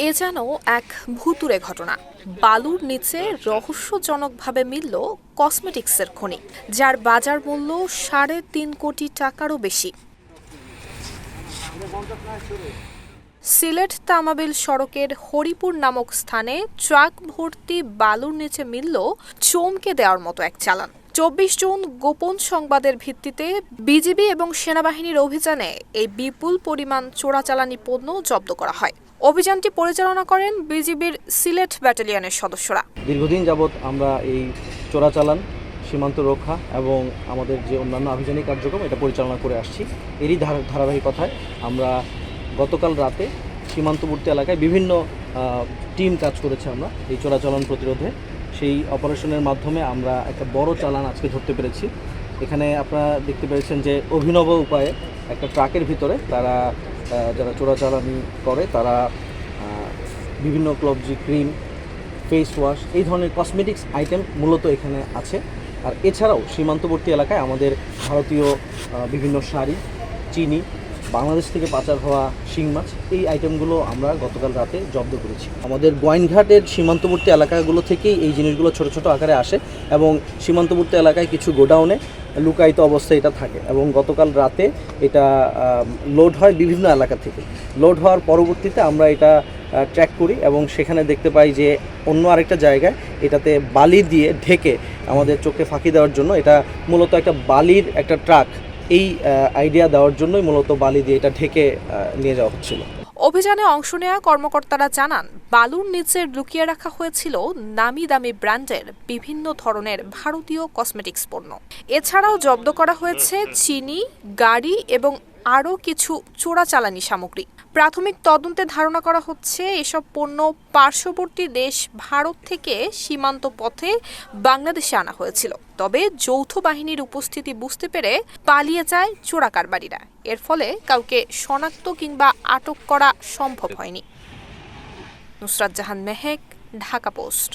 এ যেন এক ভুতুড়ে ঘটনা। বালুর নিচে রহস্যজনকভাবে মিলল কসমেটিক্সের খনি, যার বাজার মূল্য ৩.৫ কোটি টাকারও বেশি। সিলেট তামাবিল সড়কের হরিপুর নামক স্থানে ট্রাক ভর্তি বালুর নিচে মিলল চমকে দেওয়ার মতো এক চালান। ২৪ জুন গোপন সংবাদের ভিত্তিতে বিজিবি এবং সেনাবাহিনীর অভিযানে এই বিপুল পরিমাণ চোরাচালানি পণ্য জব্দ করা হয়। অভিযানটি পরিচালনা করেন বিজিবির সিলেট ব্যাটালিয়নের সদস্যরা। দীর্ঘদিন যাবৎ আমরা এই চোরাচালান, সীমান্ত রক্ষা এবং আমাদের যে অন্যান্য আভিযানিক কার্যক্রম এটা পরিচালনা করে আসছি। এরই ধারাবাহিকতায় আমরা গতকাল রাতে সীমান্তবর্তী এলাকায় বিভিন্ন টিম কাজ করেছে আমরা এই চোরাচালান প্রতিরোধে। সেই অপারেশনের মাধ্যমে আমরা একটা বড় চালান আজকে ধরতে পেরেছি। এখানে আপনারা দেখতে পেরেছেন যে অভিনব উপায়ে একটা ট্রাকের ভিতরে তারা যারা চোরাচালানি করে তারা বিভিন্ন ক্লবজি ক্রিম, ফেস ওয়াশ, এই ধরনের কসমেটিক্স আইটেম মূলত এখানে আছে। আর এছাড়াও সীমান্তবর্তী এলাকায় আমাদের ভারতীয় বিভিন্ন শাড়ি, চিনি, বাংলাদেশ থেকে পাচার হওয়া শিং মাছ, এই আইটেমগুলো আমরা গতকাল রাতে জব্দ করেছি। আমাদের গোয়াইনঘাটের সীমান্তবর্তী এলাকাগুলো থেকেই এই জিনিসগুলো ছোট ছোট আকারে আসে এবং সীমান্তবর্তী এলাকায় কিছু গোডাউনে লুকায়িত অবস্থায় এটা থাকে এবং গতকাল রাতে এটা লোড হয় বিভিন্ন এলাকা থেকে। লোড হওয়ার পরবর্তীতে আমরা এটা ট্র্যাক করি এবং সেখানে দেখতে পাই যে অন্য আরেকটা জায়গায় এটাতে বালি দিয়ে ঢেকে আমাদের চোখে ফাঁকি দেওয়ার জন্য, এটা মূলত একটা বালির একটা ট্রাক, এই আইডিয়া দেওয়ার জন্যই মূলত বালি দিয়ে এটা ঢেকে নিয়ে যাওয়া হচ্ছিল। অভিযানে অংশ নেওয়া কর্মকর্তারা জানান, বালুর নিচে লুকিয়ে রাখা হয়েছিল নামি দামি ব্র্যান্ডের বিভিন্ন ধরনের ভারতীয় কসমেটিক্স পণ্য। এছাড়াও জব্দ করা হয়েছে চিনি, গাড়ি এবং আরও কিছু চোরাচালানি সামগ্রী। প্রাথমিক তদন্তে ধারণা করা হচ্ছে এসব পণ্য পার্শ্ববর্তী দেশ ভারত থেকে সীমান্ত পথে বাংলাদেশে আনা হয়েছিল। তবে যৌথ বাহিনীর উপস্থিতি বুঝতে পেরে পালিয়ে যায় চোরা কারবারিরা। এর ফলে কাউকে শনাক্ত কিংবা আটক করা সম্ভব হয়নি। নুসরাত জাহান মেহেক, ঢাকা পোস্ট।